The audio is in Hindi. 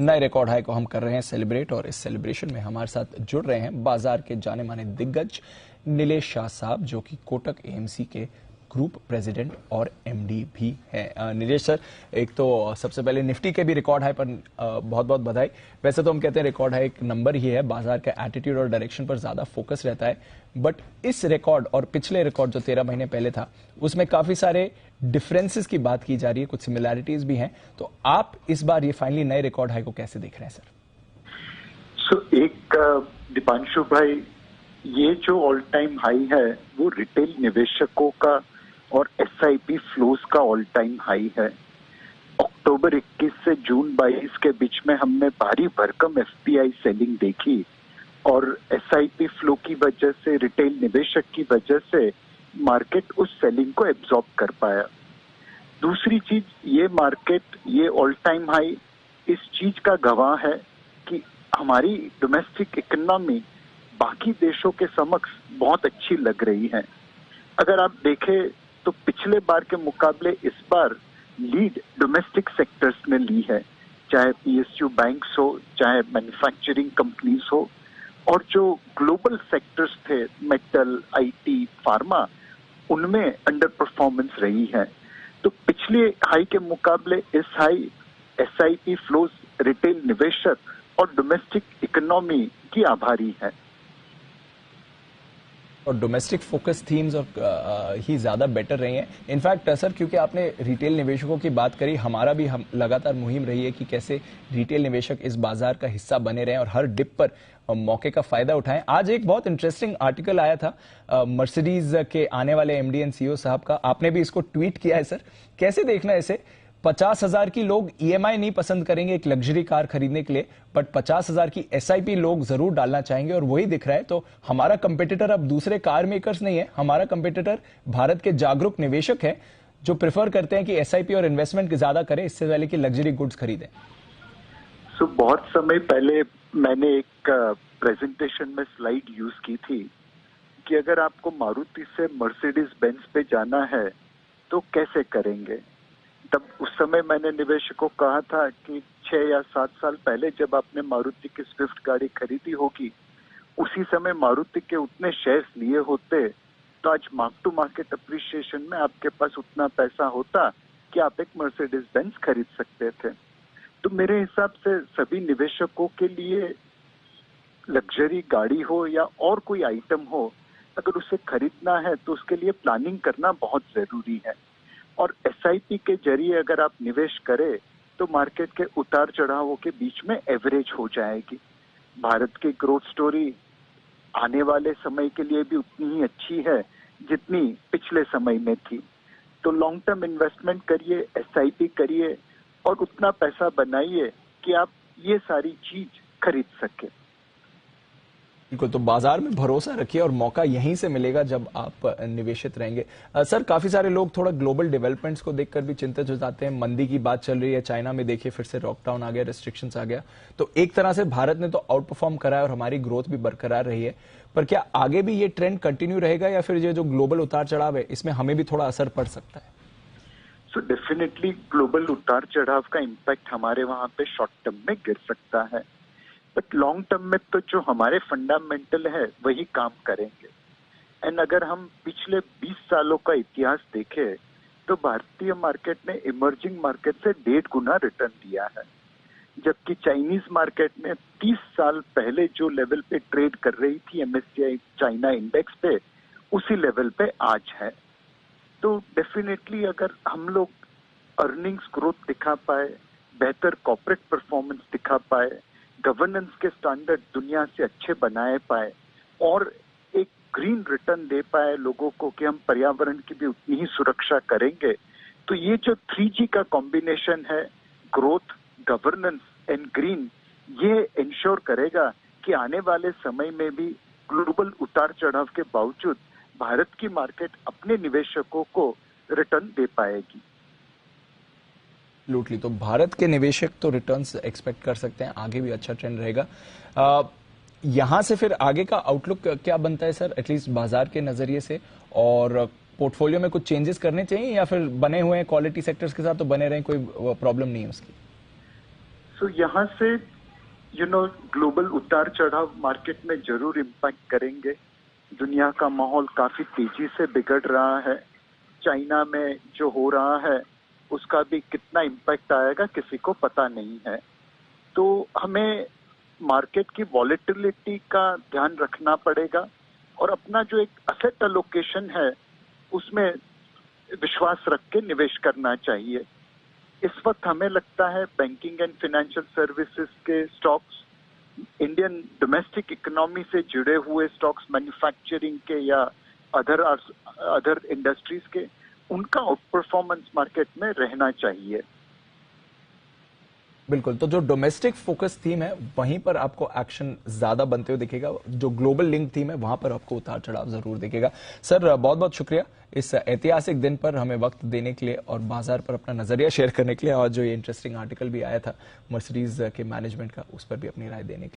नए रिकॉर्ड हाई को हम कर रहे हैं सेलिब्रेट और इस सेलिब्रेशन में हमारे साथ जुड़ रहे हैं बाजार के जाने माने दिग्गज नीलेश शाह साहब, जो कि कोटक एएमसी के ग्रुप प्रेसिडेंट और एमडी भी हैं। नीलेश सर, एक तो सबसे पहले निफ्टी के भी रिकॉर्ड हाई पर बहुत बहुत बधाई। वैसे तो हम कहते हैं रिकॉर्ड हाई एक नंबर ही है, बाजार का एटीट्यूड और डायरेक्शन पर ज्यादा फोकस रहता है, बट इस रिकॉर्ड और पिछले रिकॉर्ड जो 13 महीने पहले था उसमें काफी सारे डिफरेंसेस की बात की जा रही है, कुछ सिमिलैरिटीज भी हैं। तो आप इस बार ये फाइनली नए रिकॉर्ड हाई को कैसे देख रहे हैं सर? एक दीपांशु भाई, ये जो ऑल टाइम हाई है वो रिटेल निवेशकों का और एसआईपी फ्लोज का ऑल टाइम हाई है। अक्टूबर 21 से जून 22 के बीच में हमने भारी भरकम एफपीआई सेलिंग देखी और एसआईपी फ्लो की वजह से, रिटेल निवेशक की वजह से मार्केट उस सेलिंग को एब्जॉर्ब कर पाया। दूसरी चीज, ये मार्केट, ये ऑल टाइम हाई इस चीज का गवाह है कि हमारी डोमेस्टिक इकोनॉमी बाकी देशों के समक्ष बहुत अच्छी लग रही है। अगर आप देखें तो पिछले बार के मुकाबले इस बार लीड डोमेस्टिक सेक्टर्स ने ली है, चाहे पीएसयू बैंक्स हो, चाहे मैन्युफैक्चरिंग कंपनीज हो, और जो ग्लोबल सेक्टर्स थे मेटल, आईटी, फार्मा, उनमें अंडर परफॉर्मेंस रही है। तो पिछले हाई के मुकाबले इस हाई एसआईपी फ्लोज, रिटेल निवेशक और डोमेस्टिक इकोनॉमी की आभारी है। और डोमेस्टिक फोकस थीम्स और ही ज्यादा बेटर रही हैं। इनफैक्ट सर, क्योंकि आपने रिटेल निवेशकों की बात करी, हमारा भी हम लगातार मुहिम रही है कि कैसे रिटेल निवेशक इस बाजार का हिस्सा बने रहें और हर डिप पर मौके का फायदा उठाएं। आज एक बहुत इंटरेस्टिंग आर्टिकल आया था मर्सिडीज के आने वाले एमडी एंड सीईओ साहब का, आपने भी इसको ट्वीट किया है सर। कैसे देखना है इसे? 50,000 की लोग ईएमआई नहीं पसंद करेंगे एक लग्जरी कार खरीदने के लिए, बट 50,000 की एसआईपी लोग जरूर डालना चाहेंगे और वही दिख रहा है। तो हमारा कंपेटिटर अब दूसरे कार मेकर्स नहीं है, हमारा कंपेटिटर भारत के जागरूक निवेशक है जो प्रेफर करते हैं कि एसआईपी और इन्वेस्टमेंट ज्यादा करें इससे पहले कि लग्जरी गुड्स खरीदें। बहुत समय पहले मैंने एक प्रेजेंटेशन में स्लाइड यूज की थी कि अगर आपको मारुति से मर्सिडीज बेंज पे जाना है तो कैसे करेंगे। तब उस समय मैंने निवेशकों को कहा था कि 6 या 7 साल पहले जब आपने मारुति की स्विफ्ट गाड़ी खरीदी होगी, उसी समय मारुति के उतने शेयर्स लिए होते तो आज मार्क टू मार्केट अप्रिसिएशन में आपके पास उतना पैसा होता कि आप एक मर्सिडीज बेंज खरीद सकते थे। तो मेरे हिसाब से सभी निवेशकों के लिए लग्जरी गाड़ी हो या और कोई आइटम हो, अगर उसे खरीदना है तो उसके लिए प्लानिंग करना बहुत जरूरी है। और एसआईपी के जरिए अगर आप निवेश करें तो मार्केट के उतार चढ़ावों के बीच में एवरेज हो जाएगी। भारत की ग्रोथ स्टोरी आने वाले समय के लिए भी उतनी ही अच्छी है जितनी पिछले समय में थी। तो लॉन्ग टर्म इन्वेस्टमेंट करिए, एसआईपी करिए और उतना पैसा बनाइए कि आप ये सारी चीज खरीद सके। बिल्कुल, तो बाजार में भरोसा रखिए और मौका यहीं से मिलेगा जब आप निवेशित रहेंगे। सर, काफी सारे लोग थोड़ा ग्लोबल डेवलपमेंट्स को देखकर भी चिंतित हो जाते हैं। मंदी की बात चल रही है, चाइना में देखिए फिर से लॉकडाउन आ गया, रिस्ट्रिक्शंस आ गया। तो एक तरह से भारत ने तो आउट परफॉर्म करा है और हमारी ग्रोथ भी बरकरार रही है, पर क्या आगे भी ये ट्रेंड कंटिन्यू रहेगा या फिर ये जो ग्लोबल उतार चढ़ाव है इसमें हमें भी थोड़ा असर पड़ सकता है? डेफिनेटली ग्लोबल उतार चढ़ाव का इम्पैक्ट हमारे वहां पे शॉर्ट टर्म में गिर सकता है, बट लॉन्ग टर्म में तो जो हमारे फंडामेंटल है वही काम करेंगे। एंड अगर हम पिछले 20 सालों का इतिहास देखें तो भारतीय मार्केट ने इमर्जिंग मार्केट से 1.5 गुना रिटर्न दिया है, जबकि चाइनीज मार्केट ने 30 साल पहले जो लेवल पे ट्रेड कर रही थी एमएससीआई चाइना इंडेक्स पे, उसी लेवल पे आज है। तो डेफिनेटली अगर हम लोग अर्निंग्स ग्रोथ दिखा पाए, बेहतर कॉर्पोरेट परफॉर्मेंस दिखा पाए, गवर्नेंस के स्टैंडर्ड दुनिया से अच्छे बनाए पाए और एक ग्रीन रिटर्न दे पाए लोगों को कि हम पर्यावरण की भी उतनी ही सुरक्षा करेंगे, तो ये जो 3G का कॉम्बिनेशन है, ग्रोथ, गवर्नेंस एंड ग्रीन, ये इंश्योर करेगा कि आने वाले समय में भी ग्लोबल उतार चढ़ाव के बावजूद भारत की मार्केट अपने निवेशकों को रिटर्न दे पाएगी। लूटली, तो भारत के निवेशक तो रिटर्न्स एक्सपेक्ट कर सकते हैं, आगे भी अच्छा ट्रेंड रहेगा। यहां से फिर आगे का आउटलुक क्या बनता है सर, एटलीस्ट बाजार के नजरिए से? और पोर्टफोलियो में कुछ चेंजेस करने चाहिए या फिर बने हुए क्वालिटी सेक्टर्स के साथ तो बने रहें, कोई प्रॉब्लम नहीं है उसकी? सो यहाँ से ग्लोबल उतार चढ़ाव मार्केट में जरूर इम्पैक्ट करेंगे। दुनिया का माहौल काफी तेजी से बिगड़ रहा है। चाइना में जो हो रहा है उसका भी कितना इम्पैक्ट आएगा किसी को पता नहीं है। तो हमें मार्केट की वॉलेटिलिटी का ध्यान रखना पड़ेगा और अपना जो एक असेट एलोकेशन है उसमें विश्वास रख के निवेश करना चाहिए। इस वक्त हमें लगता है बैंकिंग एंड फाइनेंशियल सर्विसेज के स्टॉक्स, इंडियन डोमेस्टिक इकोनॉमी से जुड़े हुए स्टॉक्स, मैन्युफैक्चरिंग के या अदर इंडस्ट्रीज के, उनका आउट परफॉर्मेंस मार्केट में रहना चाहिए। बिल्कुल, तो जो डोमेस्टिक फोकस थीम है वहीं पर आपको एक्शन ज्यादा बनते हुए दिखेगा, जो ग्लोबल लिंक थीम है वहां पर आपको उतार चढ़ाव जरूर दिखेगा। सर बहुत बहुत शुक्रिया इस ऐतिहासिक दिन पर हमें वक्त देने के लिए और बाजार पर अपना नजरिया शेयर करने के लिए, और जो ये इंटरेस्टिंग आर्टिकल भी आया था मर्सिडीज के मैनेजमेंट का, उस पर भी अपनी राय देने के लिए।